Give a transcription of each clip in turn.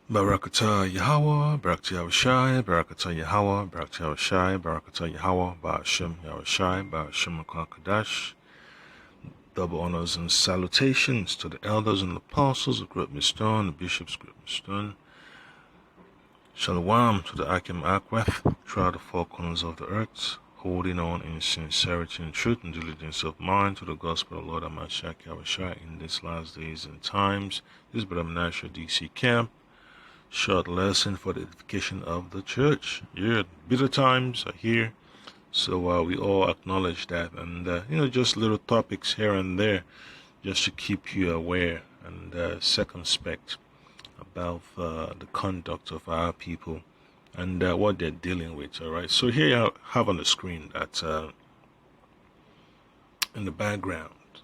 Barakatah Yahweh, Barakatah Yahushai, Barakatah Yahweh, Barakatah Yahushai, Barakatah Yahweh, Ba'ashem Yahushai, Ba'ashem Kadash. Double honors and salutations to the elders and apostles of Great Miston, the bishops of Great Miston. Shalom to the Akim Akweth, throughout the four corners of the earth, holding on in sincerity and truth and diligence of mind to the gospel of Lord Amashak Yahushai in these last days and times. This is Brother Menashe DC Camp. Short lesson for the edification of the church. Yeah, bitter times are here, so we all acknowledge that, and just little topics here and there, just to keep you aware and circumspect about the conduct of our people and what they're dealing with. All right. So here you have on the screen that in the background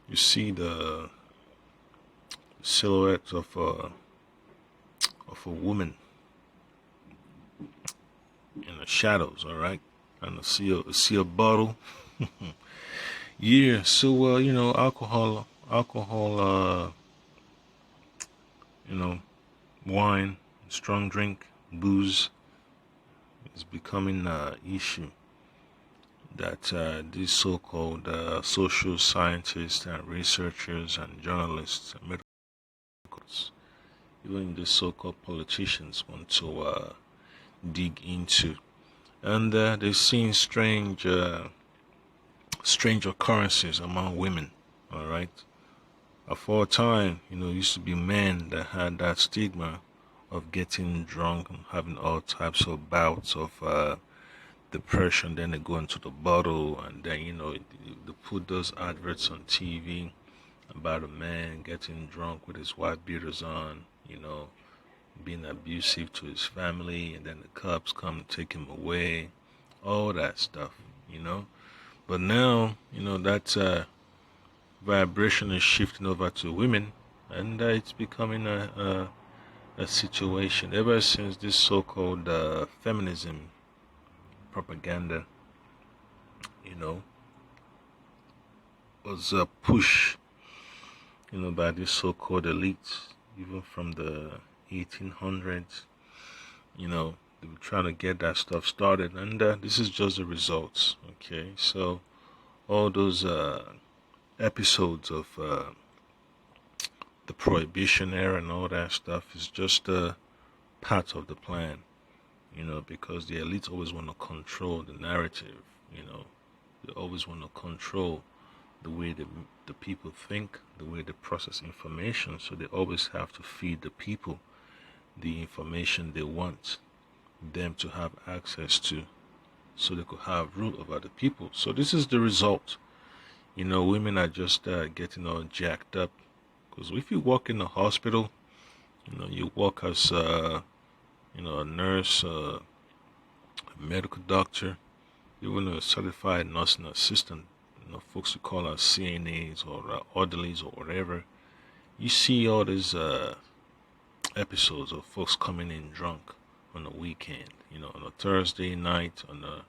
you see the silhouette of a woman in the shadows, all right, and see a bottle. Yeah, so alcohol, wine, strong drink, booze is becoming an issue that these so-called social scientists and researchers and journalists and medicals, even the so-called politicians, want to dig into. And they've seen strange occurrences among women, all right? For a time, it used to be men that had that stigma of getting drunk and having all types of bouts of depression. Then they go into the bottle, and then, they put those adverts on TV about a man getting drunk with his wife beaters on, being abusive to his family, and then the cops come and take him away, all that stuff. But now, that vibration is shifting over to women, and it's becoming a situation ever since this so-called feminism propaganda, was pushed, by this so-called elites, even from the 1800s. They were trying to get that stuff started, and this is just the results. Okay, so all those episodes of the prohibition era and all that stuff is just a part of the plan, because the elites always want to control the narrative. They always want to control the way the people think, the way they process information. So they always have to feed the people the information they want them to have access to, so they could have rule over the people. So this is the result. Women are just getting all jacked up, because if you work in a hospital, you work as a nurse, a medical doctor, even a certified nursing assistant, folks who call us CNAs or orderlies or whatever. You see all these episodes of folks coming in drunk on a weekend, on a Thursday night, on a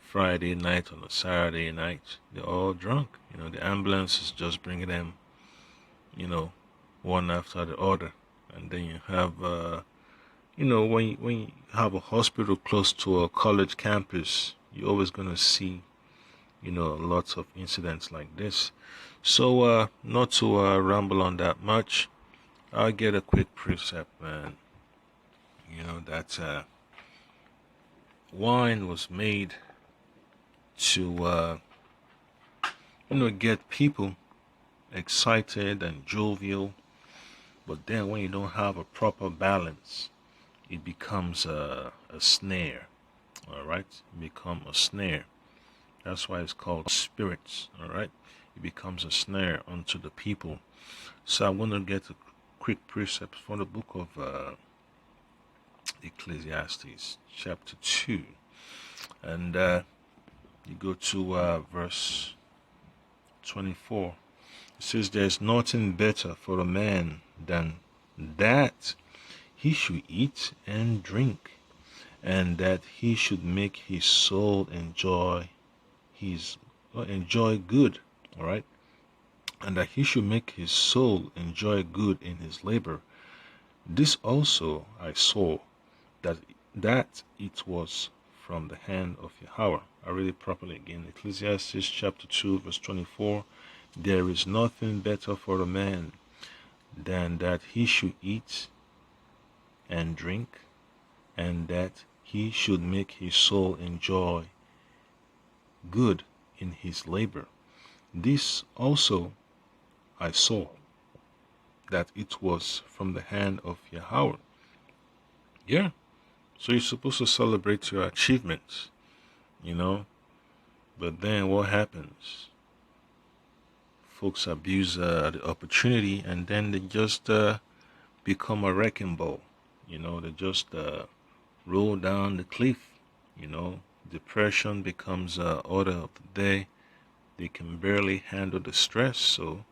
Friday night, on a Saturday night. They're all drunk. The ambulance is just bringing them, one after the other. And then you have, when you have a hospital close to a college campus, you're always going to see, lots of incidents like this. So, not to ramble on that much, I'll get a quick precept, man. That wine was made to, get people excited and jovial. But then when you don't have a proper balance, it becomes a snare. All right? It becomes a snare. That's why it's called spirits. All right? It becomes a snare unto the people. So I'm going to get a quick precept from the book of Ecclesiastes, chapter 2. And you go to verse 24. It says, "There's nothing better for a man than that he should eat and drink, and that he should make his soul enjoy good." All right, and that he should make his soul enjoy good in his labor, This also I saw, that it was from the hand of Yahweh. I read it properly again. Ecclesiastes chapter 2 verse 24. There is nothing better for a man than that he should eat and drink, and that he should make his soul enjoy good in his labor. This also I saw, that it was from the hand of Yahweh. Yeah. So you're supposed to celebrate your achievements, you know. But then what happens? Folks abuse the opportunity, and then they just become a wrecking ball. You know, they just roll down the cliff. You know, depression becomes order of the day. They can barely handle the stress, so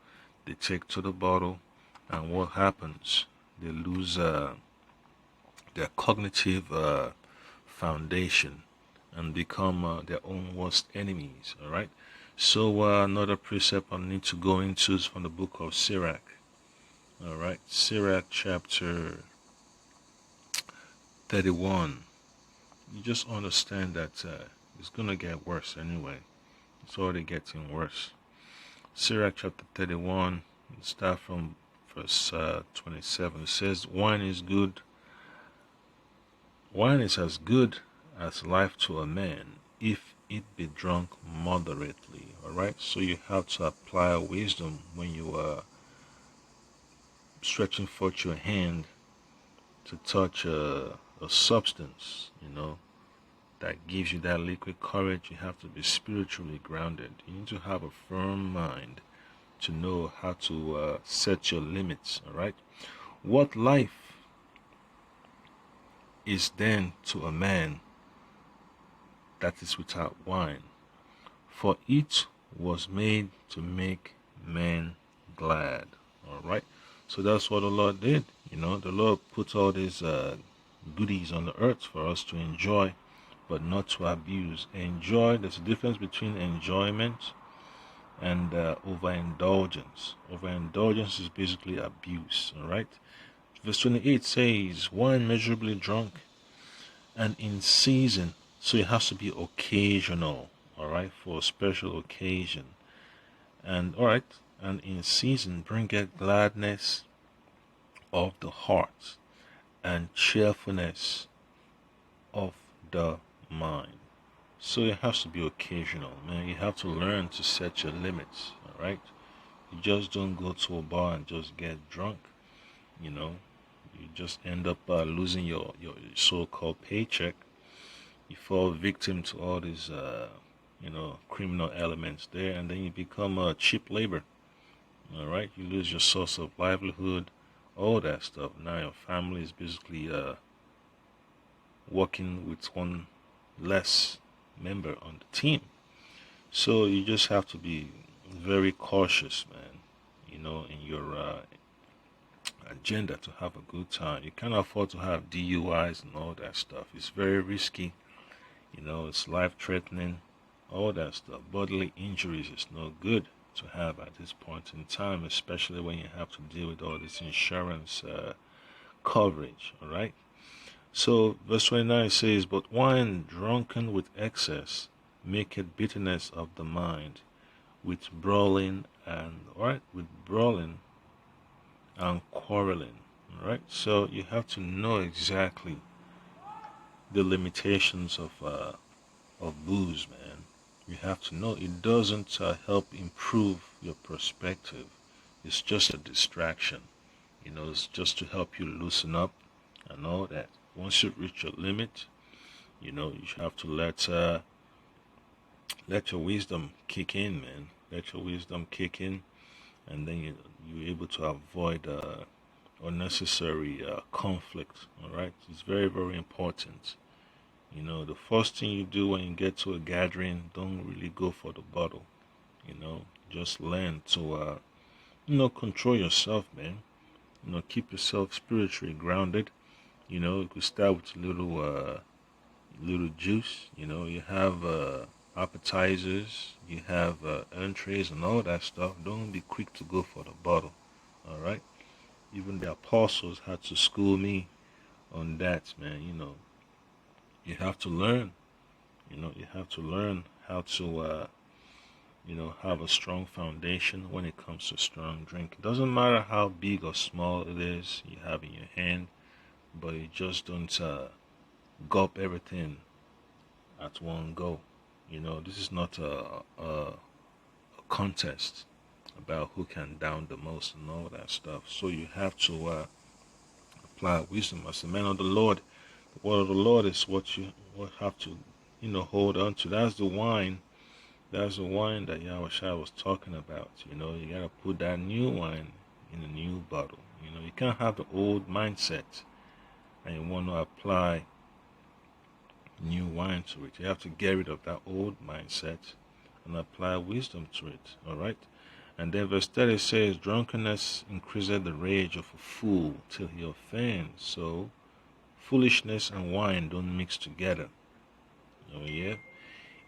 they take to the bottle, and what happens? They lose their cognitive foundation and become their own worst enemies. All right. So another precept I need to go into is from the book of Sirach. All right, Sirach chapter 31. You just understand that it's gonna get worse anyway. It's already getting worse. Sirach chapter 31. Start from verse 27. It says, "Wine is good. Wine is as good as life to a man, if it be drunk moderately." All right. So you have to apply wisdom when you are stretching forth your hand to touch a substance, you know, that gives you that liquid courage. You have to be spiritually grounded. You need to have a firm mind to know how to set your limits. All right. What life is then to a man that is without wine? For it was made to make men glad. All right. So that's what the Lord did. You know, the Lord put all these goodies on the earth for us to enjoy, but not to abuse. Enjoy, there's a difference between enjoyment and overindulgence. Overindulgence is basically abuse. All right. Verse 28 says, "Wine measurably drunk and in season." So it has to be occasional. All right, for a special occasion. And all right, and in season bringeth gladness of the heart and cheerfulness of the mind. So it has to be occasional, man. You have to learn to set your limits. All right, you just don't go to a bar and just get drunk. You know, you just end up losing your so-called paycheck. You fall victim to all these criminal elements there, and then you become a cheap labor. All right, you lose your source of livelihood, all that stuff. Now your family is basically working with one less member on the team. So you just have to be very cautious, man, you know, in your agenda to have a good time. You can't afford to have DUIs and all that stuff. It's very risky, you know, it's life-threatening, all that stuff. Bodily injuries is no good to have at this point in time, especially when you have to deal with all this insurance coverage. All right. So verse 29 says, "But wine drunken with excess maketh bitterness of the mind, with brawling and quarreling." All right. So you have to know exactly the limitations of booze, man. You have to know it doesn't help improve your perspective. It's just a distraction. You know, it's just to help you loosen up and all that. Once you reach your limit, you know, you have to let your wisdom kick in, man. Let your wisdom kick in, and then you're able to avoid unnecessary conflict. All right, it's very, very important. You know, the first thing you do when you get to a gathering, don't really go for the bottle. You know, just learn to control yourself, man. You know, keep yourself spiritually grounded. You know, you could start with a little juice. You know, you have appetizers, you have entrees and all that stuff. Don't be quick to go for the bottle. All right. Even the apostles had to school me on that, man. You have to learn. You have to learn how to, have a strong foundation when it comes to strong drink. It doesn't matter how big or small it is you have in your hand, but you just don't gulp everything at one go. This is not a contest about who can down the most and all that stuff. So you have to apply wisdom as the man of the Lord. The word of the Lord is what you will have to, hold on to. That's the wine. That's the wine that Yahweh Shai was talking about. You gotta put that new wine in a new bottle. You can't have the old mindset and you want to apply new wine to it. You have to get rid of that old mindset and apply wisdom to it. All right. And then verse 30 says, drunkenness increaseth the rage of a fool till he offends. So foolishness and wine don't mix together. Oh yeah.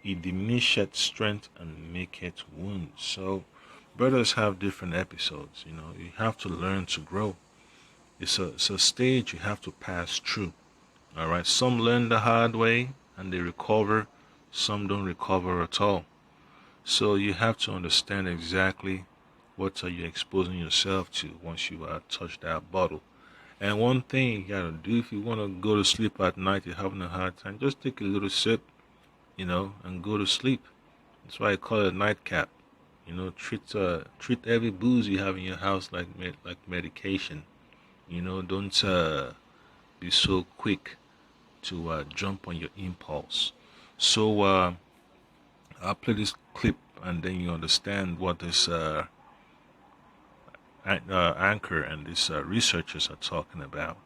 It diminisheth strength and maketh wounds. So brothers have different episodes. You have to learn to grow. It's a stage you have to pass through. All right. Some learn the hard way and they recover. Some don't recover at all. So you have to understand exactly what are you exposing yourself to once you touch that bottle. And one thing you gotta do if you want to go to sleep at night, you're having a hard time, just take a little sip, and go to sleep. That's why I call it a nightcap. Treat every booze you have in your house like medication. Don't be so quick to jump on your impulse. So I'll play this clip and then you understand what this anchor and these researchers are talking about.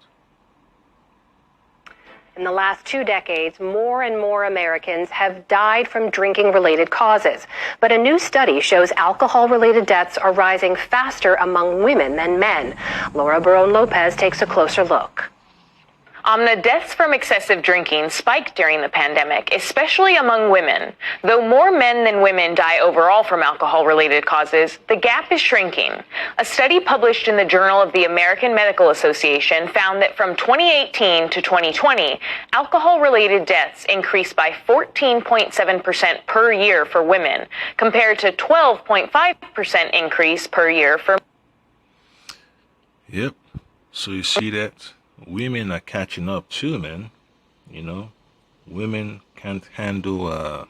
In the last 2 decades, more and more Americans have died from drinking-related causes. But a new study shows alcohol-related deaths are rising faster among women than men. Laura Barone Lopez takes a closer look. The deaths from excessive drinking spiked during the pandemic, especially among women. Though more men than women die overall from alcohol-related causes, the gap is shrinking. A study published in the Journal of the American Medical Association found that from 2018 to 2020, alcohol-related deaths increased by 14.7% per year for women, compared to 12.5% increase per year for... Yep. So you see that? Women are catching up too, man. Women can't handle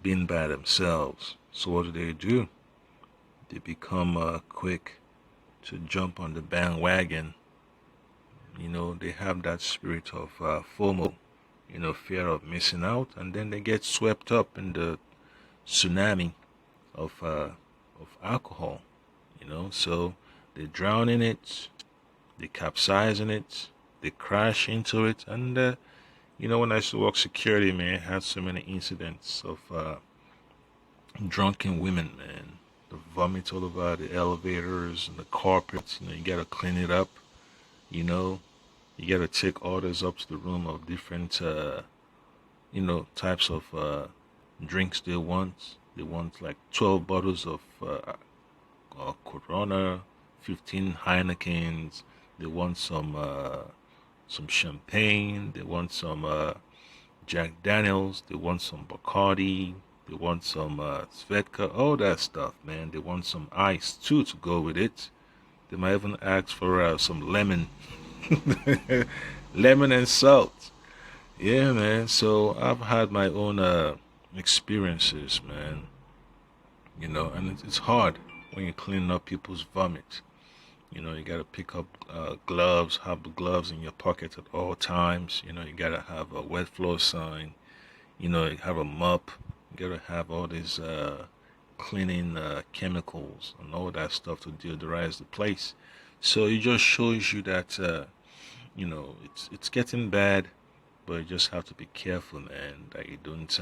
being by themselves. So what do? They become quick to jump on the bandwagon. They have that spirit of FOMO, fear of missing out, and then they get swept up in the tsunami of alcohol. So they drown in it. They capsize in it, they crash into it, and when I used to work security, man, I had so many incidents of drunken women, man. The vomit all over the elevators and the carpets. You gotta clean it up. You gotta take orders up to the room of different, types of drinks they want. They want like 12 bottles of Corona, 15 Heinekens. They want some champagne. They want some Jack Daniels. They want some Bacardi. They want some Svedka. All that stuff, man. They want some ice too to go with it. They might even ask for some lemon, lemon and salt. Yeah, man. So I've had my own experiences, man. And it's hard when you're cleaning up people's vomit. You gotta pick up gloves, have the gloves in your pocket at all times. You gotta have a wet floor sign. You have a mop. You gotta have all these cleaning chemicals and all that stuff to deodorize the place. So it just shows you that it's getting bad, but you just have to be careful, man, that you don't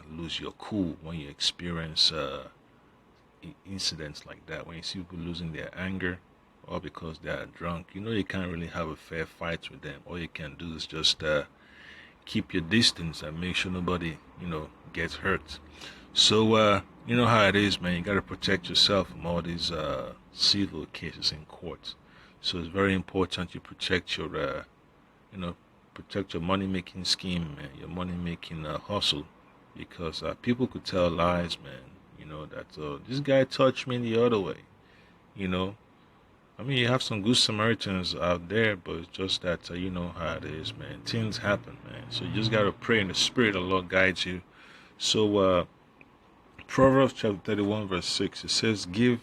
lose your cool when you experience incidents like that. When you see people losing their anger, or because they are drunk, you can't really have a fair fight with them. All you can do is just keep your distance and make sure nobody, gets hurt. So, you know how it is, man. You got to protect yourself from all these civil cases in court. So it's very important you protect your, protect your money-making scheme, man, your money-making hustle, because people could tell lies, man. That this guy touched me the other way. You know, I mean, you have some good Samaritans out there, but it's just that you know how it is, man. Things happen, man. So you just gotta pray in the Spirit. The Lord guides you. So Proverbs chapter 31, verse 6, it says, "Give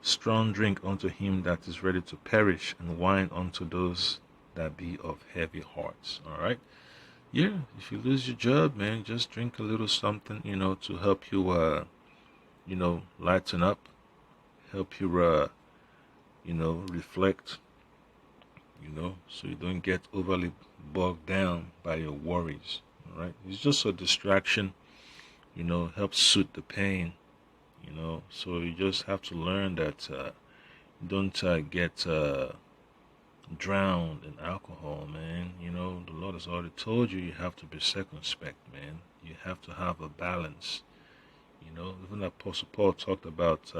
strong drink unto him that is ready to perish, and wine unto those that be of heavy hearts." All right. Yeah, if you lose your job, man, just drink a little something, to help you, lighten up, help you, reflect, so you don't get overly bogged down by your worries. All right. It's just a distraction, helps soothe the pain, so you just have to learn that don't get drowned in alcohol, man. The Lord has already told you have to be circumspect, man. You have to have a balance. Even Apostle Paul talked about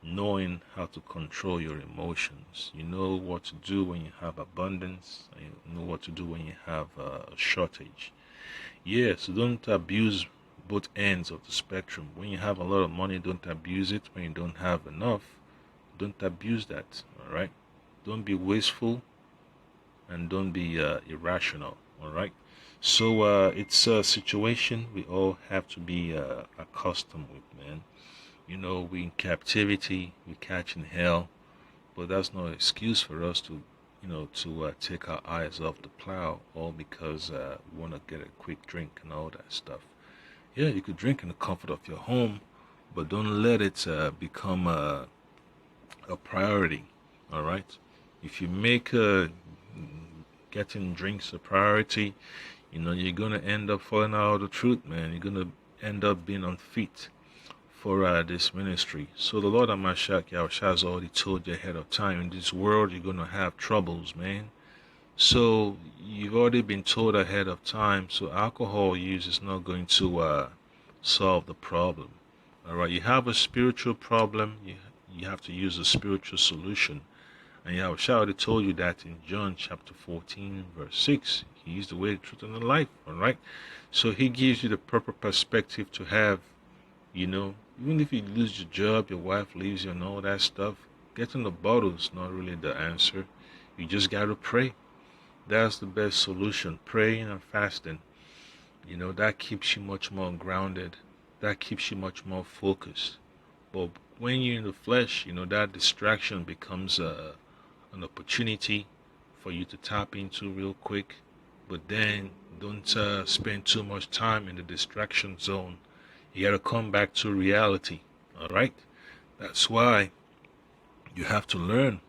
knowing how to control your emotions. You know what to do when you have abundance, and you know what to do when you have a shortage. Yeah, so don't abuse both ends of the spectrum. When you have a lot of money, don't abuse it. When you don't have enough, don't abuse that. All right. Don't be wasteful, and don't be irrational. All right. So it's a situation we all have to be accustomed with, man. We in captivity, we catching hell, but that's no excuse for us to, take our eyes off the plow, all because we want to get a quick drink and all that stuff. Yeah, you could drink in the comfort of your home, but don't let it become a priority. All right. If you make getting drinks a priority, you're gonna end up falling out of the truth, man. You're gonna end up being unfit for this ministry. So the Lord Amashak Yahushua has already told you ahead of time, in this world you're gonna have troubles, man. So you've already been told ahead of time. So alcohol use is not going to solve the problem. All right, you have a spiritual problem. You have to use a spiritual solution. And Yahushua already told you that in John chapter 14, verse 6. He is the way, the truth, and the life. All right. So he gives you the proper perspective to have, even if you lose your job, your wife leaves you and all that stuff, getting the bottle is not really the answer. You just got to pray. That's the best solution. Praying and fasting. That keeps you much more grounded. That keeps you much more focused. But when you're in the flesh, that distraction becomes an opportunity for you to tap into real quick. But then don't spend too much time in the distraction zone. You got to come back to reality. All right? That's why you have to learn.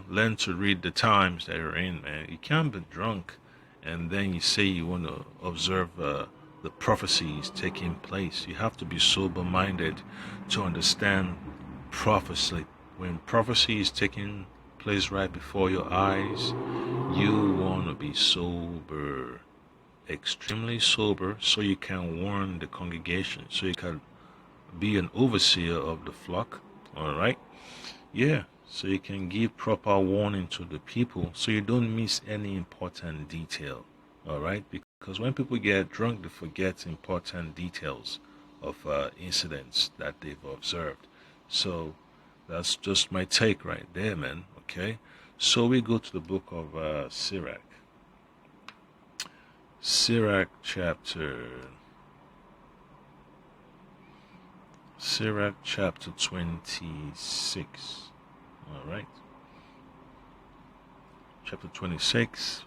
Learn to read the times that you're in, man. You can't be drunk and then you say you want to observe the prophecies taking place. You have to be sober-minded to understand prophecy. When prophecy is taking place right before your eyes, you want to be sober, extremely sober, so you can warn the congregation, so you can be an overseer of the flock. All right? Yeah. So you can give proper warning to the people, so you don't miss any important detail. All right? Because when people get drunk, they forget important details of incidents that they've observed. So that's just my take right there, man. Okay? So we go to the book of Sirach. Sirach chapter 26. All right. Chapter 26,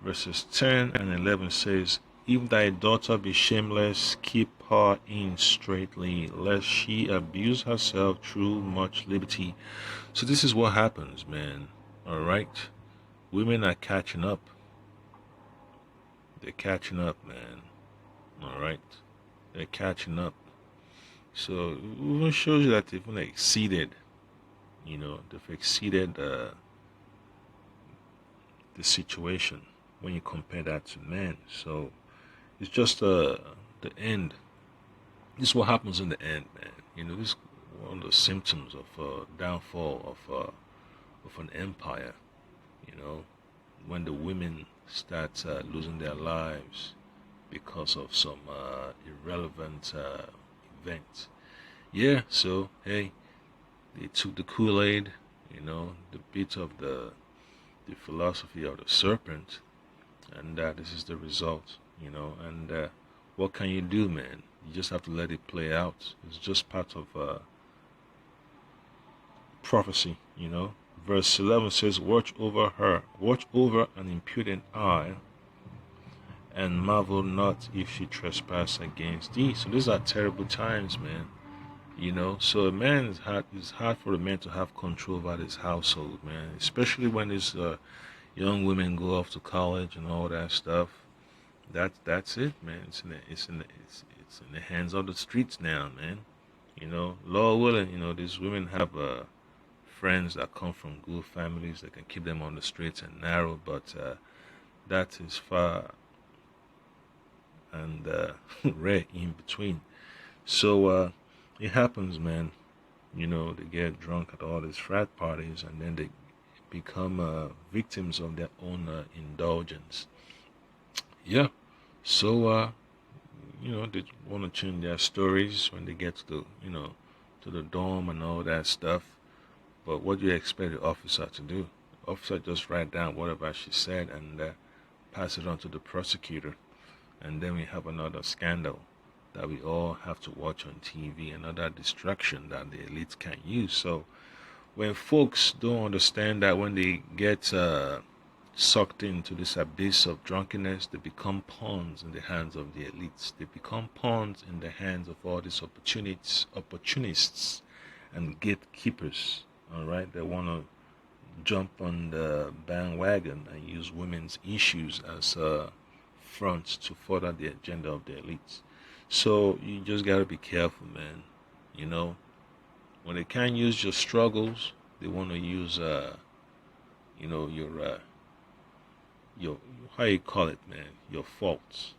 verses 10 and 11 says, "If thy daughter be shameless, keep her in straitly, lest she abuse herself through much liberty." So this is what happens, man. All right. Women are catching up. They're catching up, man. All right. They're catching up. So it even shows you that they've even exceeded. They've exceeded the situation when you compare that to men. So it's just the end. This is what happens in the end, man. This is one of the symptoms of downfall of an empire. You know, when the women start losing their lives because of some irrelevant event. Yeah, so hey, they took the Kool-Aid, you know, the bit of the philosophy of the serpent, and this is the result, you know. And what can you do, man? You just have to let it play out. It's just part of prophecy, you know. Verse 11 says, watch over an impudent eye, and marvel not if she trespass against thee. So these are terrible times, man. You know, so a man is hard. It's hard for a man to have control over his household, man. Especially when his young women go off to college and all that stuff. That's it, man. It's in the hands of the streets now, man. You know, Lord willing, you know, these women have friends that come from good families that can keep them on the straight and narrow, but that is far and rare in between. So it happens, man. You know, they get drunk at all these frat parties, and then they become victims of their own indulgence. Yeah. So you know, they want to change their stories when they get to the, you know, to the dorm and all that stuff. But what do you expect the officer to do? The officer just write down whatever she said and pass it on to the prosecutor. And then we have another scandal that we all have to watch on TV, another distraction that the elites can use. So when folks don't understand that, when they get sucked into this abyss of drunkenness, they become pawns in the hands of the elites. They become pawns in the hands of all these opportunists and gatekeepers. All right, they want to jump on the bandwagon and use women's issues as fronts to further the agenda of the elites. So you just gotta be careful, man. You know, when they can't use your struggles, they want to use you know, your how you call it, man, your faults.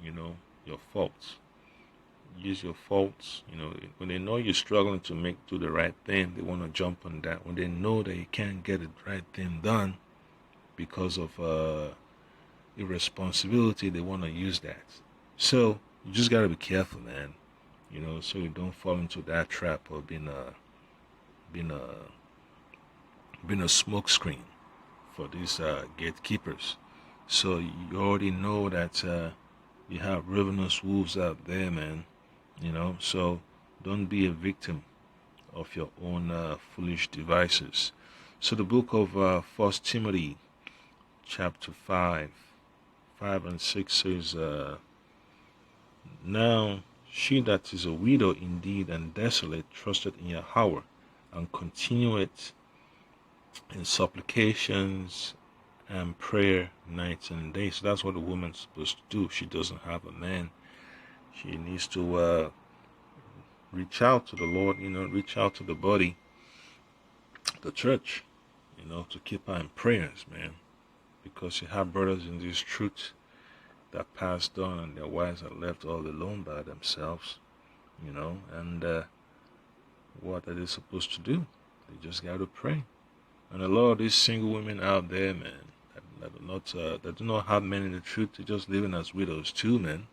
You know, your faults. Use your faults. You know, when they know you're struggling to do the right thing, they want to jump on that. When they know that you can't get the right thing done because of irresponsibility, they want to use that. So you just gotta be careful, man. You know, so you don't fall into that trap of being a smoke screen for these gatekeepers. So you already know that you have ravenous wolves out there, man. You know, so don't be a victim of your own foolish devices. So the book of 1 Timothy chapter 5 and 6 says, now she that is a widow indeed and desolate trusted in Yahweh, and continueth in supplications and prayer nights and days. So that's what a woman's supposed to do. She doesn't have a man. She needs to reach out to the Lord, you know, reach out to the body, the church, you know, to keep her in prayers, man. Because you have brothers in this truth that passed on and their wives are left all alone by themselves, you know, and what are they supposed to do? They just got to pray. And a lot of these single women out there, man, that do not have men in the truth, they're just living as widows too, man,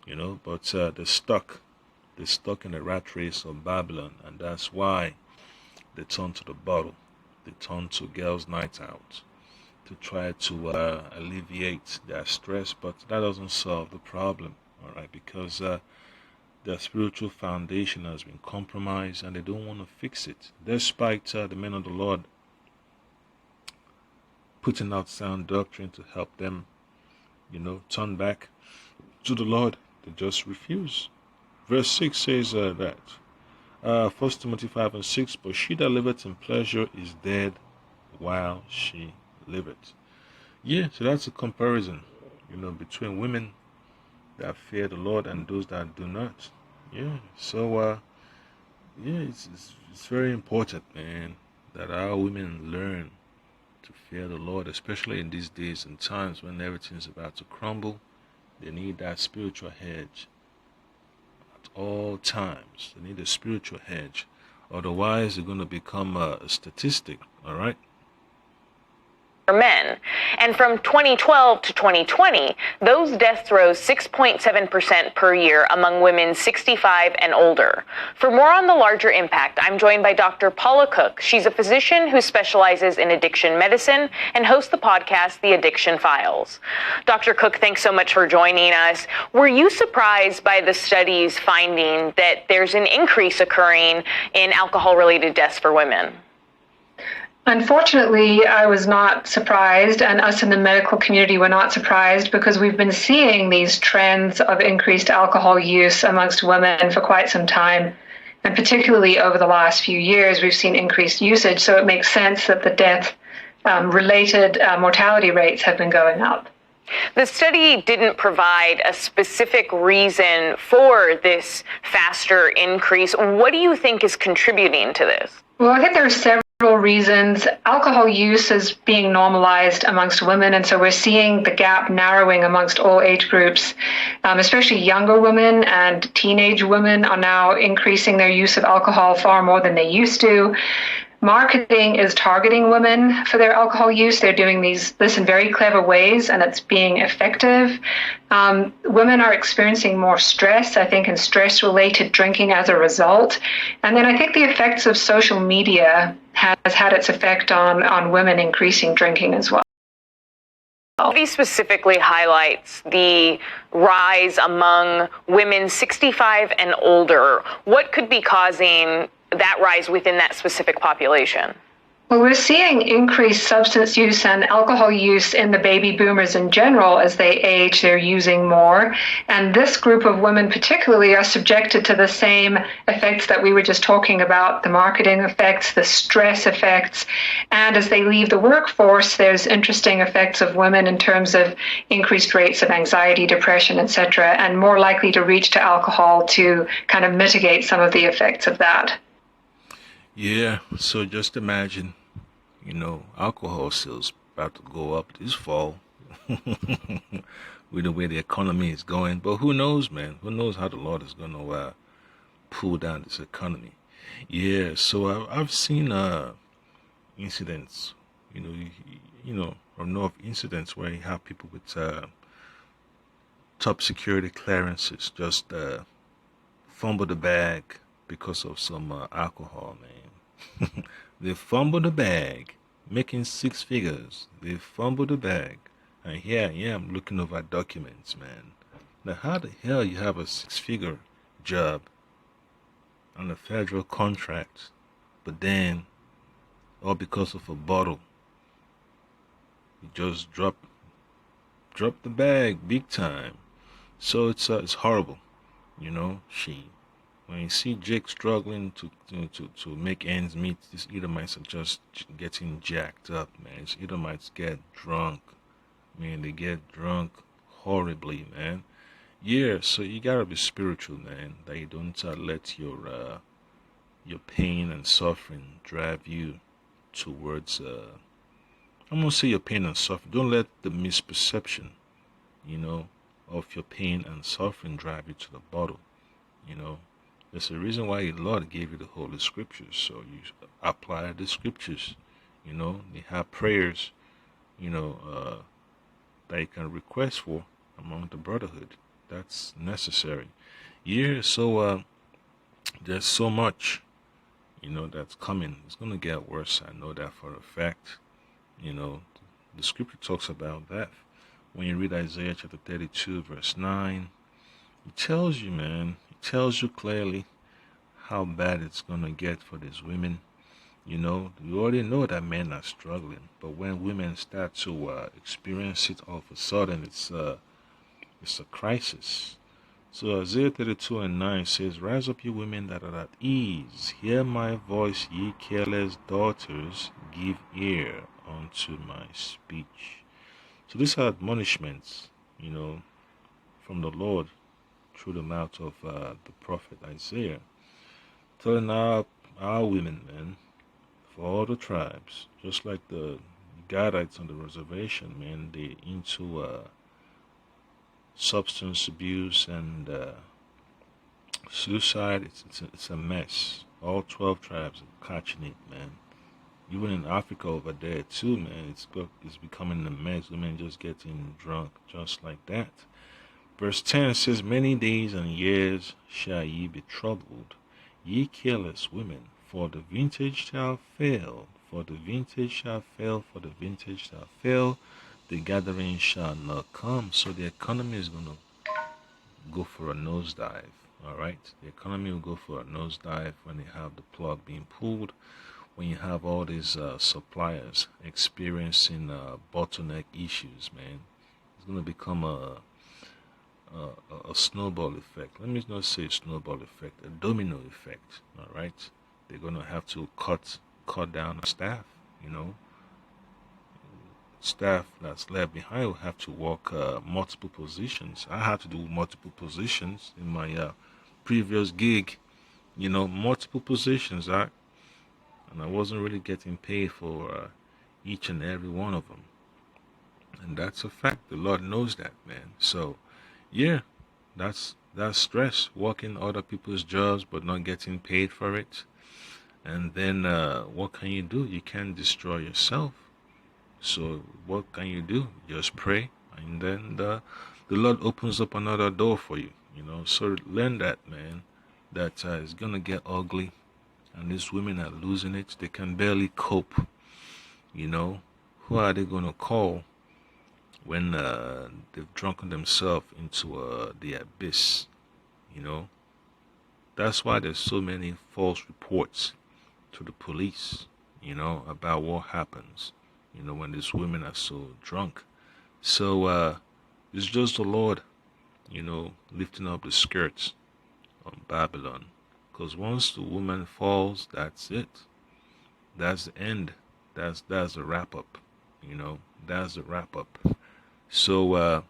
you know, but they're stuck in the rat race of Babylon, and that's why they turn to the bottle, they turn to girls' night out to try to alleviate their stress, but that doesn't solve the problem, all right, because their spiritual foundation has been compromised and they don't want to fix it, despite the men of the Lord putting out sound doctrine to help them, you know, turn back to the Lord. They just refuse. Verse 6 says that 1 Timothy 5 and 6, but she that liveth in pleasure is dead while she liveth. Yeah, so that's a comparison, you know, between women that fear the Lord and those that do not. Yeah, so yeah, it's very important, man, that our women learn to fear the Lord, especially in these days and times when everything's about to crumble. They need that spiritual hedge at all times. They need a spiritual hedge. Otherwise, they're going to become a statistic, all right? men. And from 2012 to 2020, those deaths rose 6.7% per year among women 65 and older. For more on the larger impact, I'm joined by Dr. Paula Cook. She's a physician who specializes in addiction medicine and hosts the podcast, The Addiction Files. Dr. Cook, thanks so much for joining us. Were you surprised by the study's finding that there's an increase occurring in alcohol-related deaths for women? Unfortunately, I was not surprised, and us in the medical community were not surprised, because we've been seeing these trends of increased alcohol use amongst women for quite some time. And particularly over the last few years, we've seen increased usage. So it makes sense that the death-related mortality rates have been going up. The study didn't provide a specific reason for this faster increase. What do you think is contributing to this? Well, I think there are several reasons. Alcohol use is being normalized amongst women, and so we're seeing the gap narrowing amongst all age groups, especially younger women and teenage women are now increasing their use of alcohol far more than they used to. Marketing is targeting women for their alcohol use. They're doing this in very clever ways, and it's being effective. Women are experiencing more stress, I think, and stress-related drinking as a result. And then I think the effects of social media has had its effect on women increasing drinking as well. The study specifically highlights the rise among women 65 and older. What could be causing that rise within that specific population? Well, we're seeing increased substance use and alcohol use in the baby boomers in general. As they age, they're using more. And this group of women particularly are subjected to the same effects that we were just talking about, the marketing effects, the stress effects. And as they leave the workforce, there's interesting effects of women in terms of increased rates of anxiety, depression, etc., and more likely to reach to alcohol to kind of mitigate some of the effects of that. Yeah, so just imagine, alcohol sales about to go up this fall with the way the economy is going. But who knows, man? Who knows how the Lord is going to pull down this economy? Yeah, so I've seen incidents, or know of incidents where you have people with top security clearances just fumble the bag because of some alcohol, man. They fumble the bag, making six figures. They fumble the bag. And here I am looking over documents, man. Now, how the hell you have a six-figure job on a federal contract, but then, all because of a bottle, you just drop the bag big time. So it's horrible, When you see Jake struggling to make ends meet, these Edomites are just getting jacked up, man. These Edomites get drunk. Man, they get drunk horribly, man. Yeah, so you gotta be spiritual, man. That you don't let your pain and suffering drive you towards, I'm gonna say your pain and suffering. Don't let the misperception, of your pain and suffering drive you to the bottle, There's a reason why the Lord gave you the Holy Scriptures. So you apply the Scriptures. They have prayers, that you can request for among the brotherhood. That's necessary. Yeah, so there's so much, that's coming. It's going to get worse. I know that for a fact. The Scripture talks about that. When you read Isaiah chapter 32, verse 9, it tells you, man, tells you clearly how bad it's going to get for these women. You already know that men are struggling, but when women start to experience it all of a sudden, it's a crisis. So Isaiah 32 and 9 says, "Rise up, you women that are at ease. Hear my voice, ye careless daughters. Give ear unto my speech." So these are admonishments, from the Lord through the mouth of the prophet Isaiah, telling our women, man, for all the tribes, just like the Gadites on the reservation, man, they into substance abuse and suicide. It's a mess. All 12 tribes are catching it, man. Even in Africa over there too, man, it's becoming a mess. Women just getting drunk just like that. Verse 10 says, Many days and years shall ye be troubled, ye careless women, for the vintage shall fail, for the vintage shall fail, for the vintage shall fail, the gathering shall not come. So the economy is going to go for a nosedive. All right, the economy will go for a nosedive when they have the plug being pulled, when you have all these suppliers experiencing bottleneck issues, man. It's going to become a snowball effect. Let me not say snowball effect, a domino effect. All right, they're going to have to cut down staff. You know, staff that's left behind will have to work multiple positions. I had to do multiple positions in my previous gig, you know, multiple positions, and I wasn't really getting paid for each and every one of them. And that's a fact. The Lord knows that, man. So, yeah, that's stress, working other people's jobs but not getting paid for it. And then what can you do? You can't destroy yourself. So what can you do? Just pray, and then the Lord opens up another door for you. You know, so learn that, man. That it's gonna get ugly, and these women are losing it. They can barely cope. You know, who are they gonna call when they've drunken themselves into the abyss? You know, that's why there's so many false reports to the police. You know, about what happens. You know, when these women are so drunk. So it's just the Lord, you know, lifting up the skirts on Babylon. Because once the woman falls, that's it. That's the end. That's the wrap up. You know, that's the wrap up. So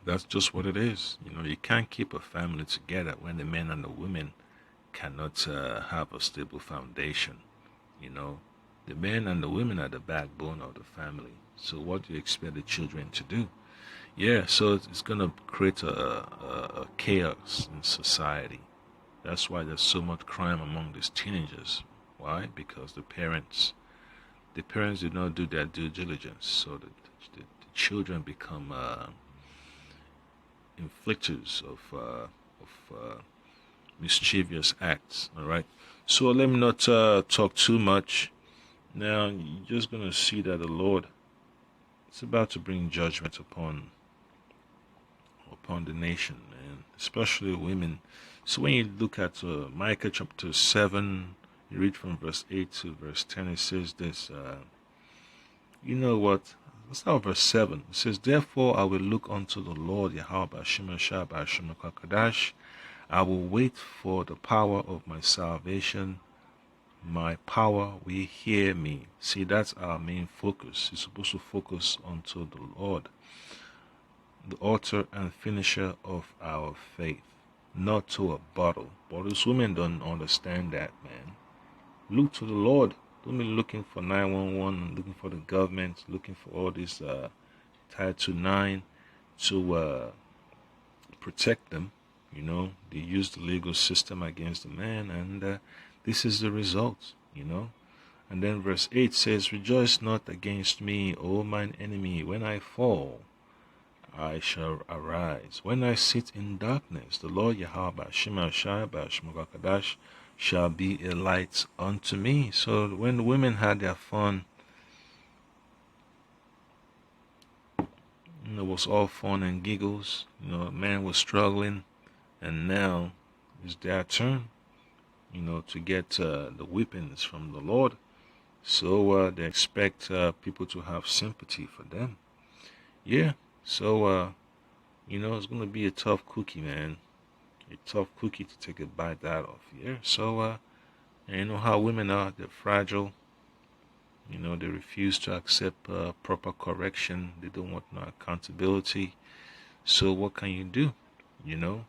that's just what it is. You know, you can't keep a family together when the men and the women cannot have a stable foundation. You know, the men and the women are the backbone of the family. So what do you expect the children to do? Yeah, so it's going to create a chaos in society. That's why there's so much crime among these teenagers. Why? Because the parents did not do their due diligence. So the children become inflictors of mischievous acts. All right. So let me not talk too much. Now you're just going to see that the Lord is about to bring judgment upon the nation, man, especially women. So when you look at Micah chapter 7, you read from verse 8 to verse 10, it says this, you know what? Let's start with verse 7. It says, Therefore I will look unto the Lord, Yahweh Bashim Shah Bashim Kakadash. I will wait for the power of my salvation. My power will hear me. See, that's our main focus. You're supposed to focus onto the Lord, the author and finisher of our faith, not to a bottle. But these women don't understand that, man. Look to the Lord. Don't be looking for 911, looking for the government, looking for all this Title 9 to protect them. You know, they use the legal system against the man, and this is the result, you know. And then verse 8 says, Rejoice not against me, O mine enemy. When I fall, I shall arise. When I sit in darkness, the Lord Yahweh Shemashai shall be a light unto me. So when the women had their fun, it was all fun and giggles. You know, man was struggling, and now it's their turn, you know, to get the whippings from the Lord. So they expect people to have sympathy for them. Yeah, so, you know, it's going to be a tough cookie, man. A tough cookie to take a bite out of. Yeah, so, and you know how women are, they're fragile. You know, they refuse to accept proper correction. They don't want no accountability. So what can you do? You know,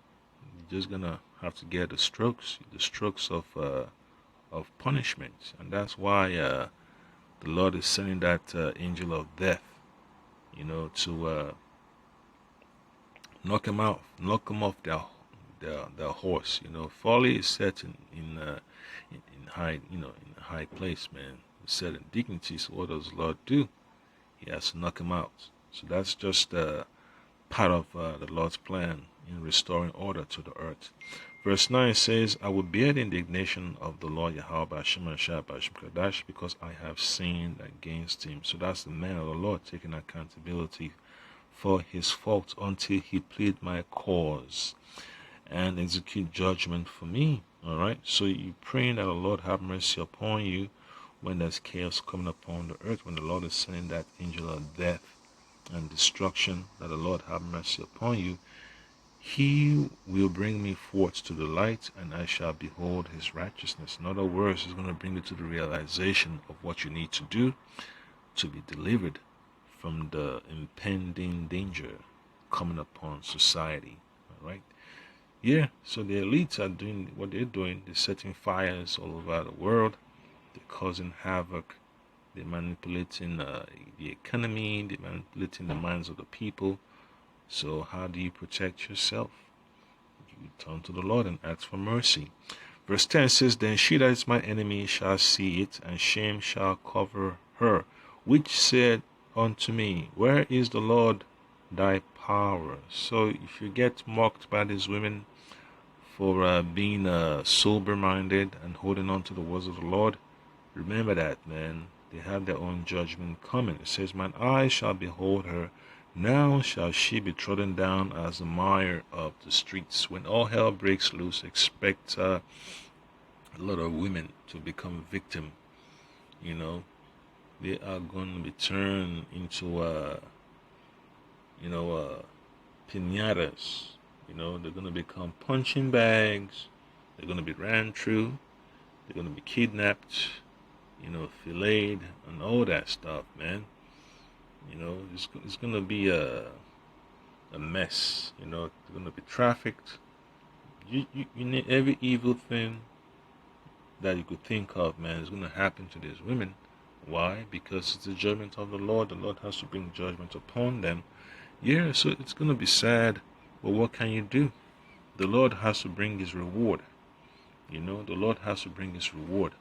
you're just going to have to get the strokes of punishment. And that's why the Lord is sending that angel of death, you know, to knock them off their horse. You know, folly is set in high, you know, in a high place, man. certain dignities. What does the Lord do? He has to knock him out. So that's just part of the Lord's plan in restoring order to the earth. Verse 9 says, I will bear the indignation of the Lord Yahweh Bashim and Bashim Kadash because I have sinned against him. So that's the man of the Lord taking accountability for his fault until he plead my cause and execute judgment for me. All right. So you praying that the Lord have mercy upon you when there's chaos coming upon the earth, when the Lord is sending that angel of death and destruction, that the Lord have mercy upon you. He will bring me forth to the light, and I shall behold his righteousness. In other words, he's going to bring you to the realization of what you need to do to be delivered from the impending danger coming upon society. All right. Yeah, so the elites are doing what they're doing. They're setting fires all over the world. They're causing havoc. They're manipulating the economy. They're manipulating the minds of the people. So how do you protect yourself? You turn to the Lord and ask for mercy. Verse 10 says, Then she that is my enemy shall see it, and shame shall cover her, which said unto me, Where is the Lord thy power? So if you get mocked by these women for being sober-minded and holding on to the words of the Lord, remember that, man. They have their own judgment coming. It says, Mine eyes shall behold her. Now shall she be trodden down as the mire of the streets. When all hell breaks loose, expect a lot of women to become victim. You know, they are going to be turned into, piñatas. You know, they're going to become punching bags. They're going to be ran through. They're going to be kidnapped, filleted and all that stuff, man. It's going to be a mess. They're going to be trafficked. You need every evil thing that you could think of, man, is going to happen to these women. Why? Because it's the judgment of the Lord. The Lord has to bring judgment upon them. Yeah, so it's going to be sad, but what can you do? The Lord has to bring his reward. The Lord has to bring his reward.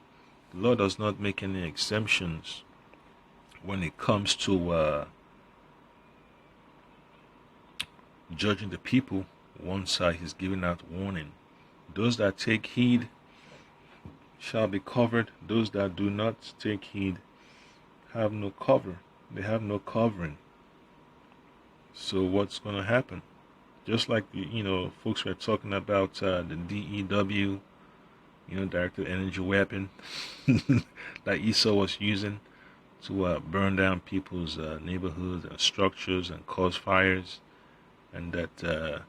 The Lord does not make any exemptions when it comes to judging the people. One side, he's giving out warning. Those that take heed shall be covered. Those that do not take heed have no cover. They have no covering. So what's going to happen? Just like, folks were talking about the DEW, directed energy weapon that Esau was using to burn down people's neighborhoods and structures and cause fires, and that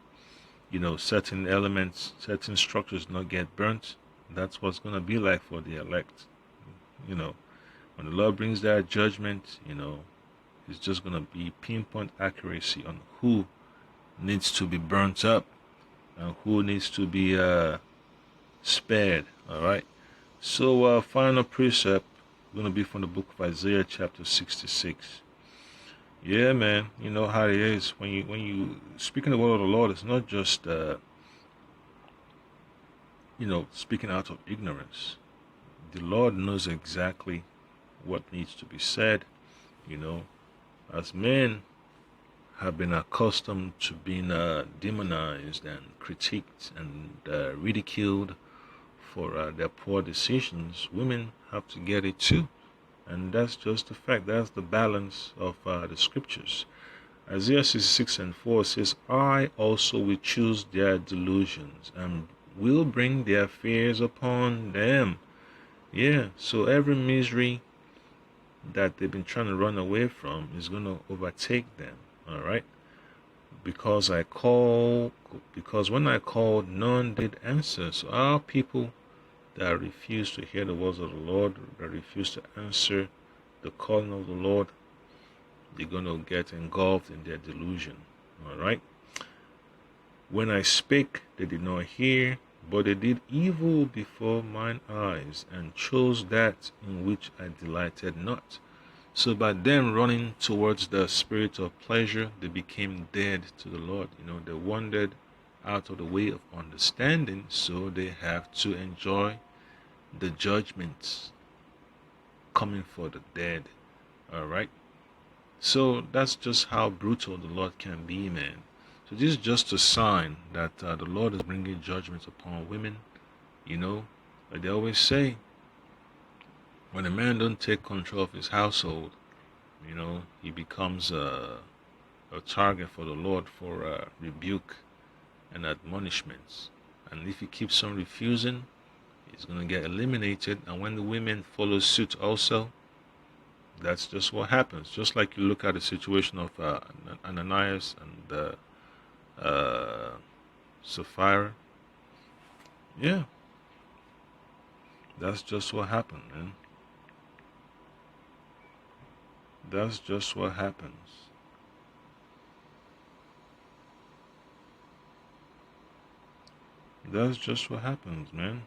certain elements, certain structures not get burnt. That's what's going to be like for the elect. When the Lord brings that judgment, it's just going to be pinpoint accuracy on who needs to be burnt up and who needs to be spared. All right. So final precept going to be from the book of Isaiah chapter 66. Yeah, man, you know how it is when you speaking the word of the Lord. It's not just speaking out of ignorance. The Lord knows exactly what needs to be said. As men have been accustomed to being demonized and critiqued and ridiculed for their poor decisions, women have to get it too. And that's just the fact. That's the balance of the scriptures. Isaiah 66:4 says, I also will choose their delusions and will bring their fears upon them. Yeah, so every misery that they've been trying to run away from is going to overtake them. All right? Because when I called, none did answer. So our people that refuse to hear the words of the Lord, that refuse to answer the calling of the Lord, they're going to get engulfed in their delusion. All right? When I spake, they did not hear, but they did evil before mine eyes, and chose that in which I delighted not. So by them running towards the spirit of pleasure, they became dead to the Lord. They wandered out of the way of understanding, so they have to enjoy the judgments coming for the dead. All right. So that's just how brutal the Lord can be, man. So this is just a sign that the Lord is bringing judgment upon women. You know, like they always say, when a man don't take control of his household, you know, he becomes a target for the Lord for rebuke and admonishments. And if he keeps on refusing, he's going to get eliminated. And when the women follow suit also, that's just what happens. Just like you look at the situation of Ananias and Sapphira. Yeah, that's just what happened, man. That's just what happens. That's just what happens, man.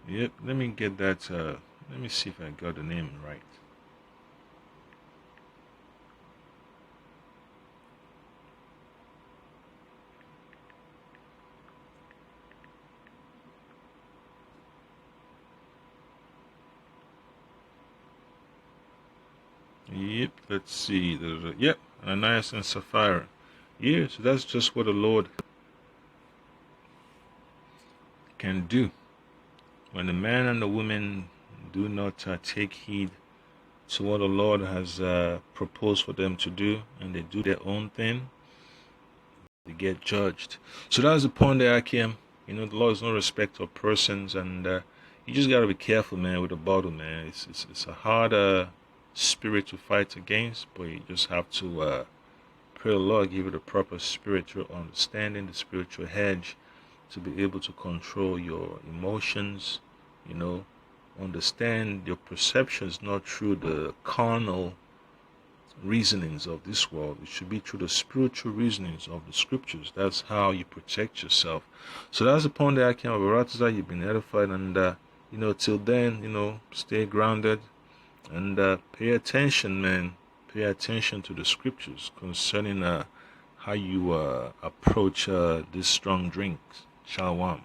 Yep, let me get that, let me see if I got the name right. Yep, let's see. Yep, Ananias and Sapphira. Yeah, so that's just what the Lord can do. When the man and the woman do not take heed to what the Lord has proposed for them to do, and they do their own thing, they get judged. So that's the point there, Akim. You know, the Lord is no respecter of persons, and you just gotta be careful, man, with the bottle, man. It's a hard spirit to fight against, but you just have to pray the Lord give you the proper spiritual understanding, the spiritual hedge, to be able to control your emotions, you know, understand your perceptions not through the carnal reasonings of this world. It should be through the spiritual reasonings of the scriptures. That's how you protect yourself. So that's the point that I came about. You've been edified, and you know, till then, you know, stay grounded and pay attention, man. Pay attention to the scriptures concerning how you approach this strong drink. Shalom.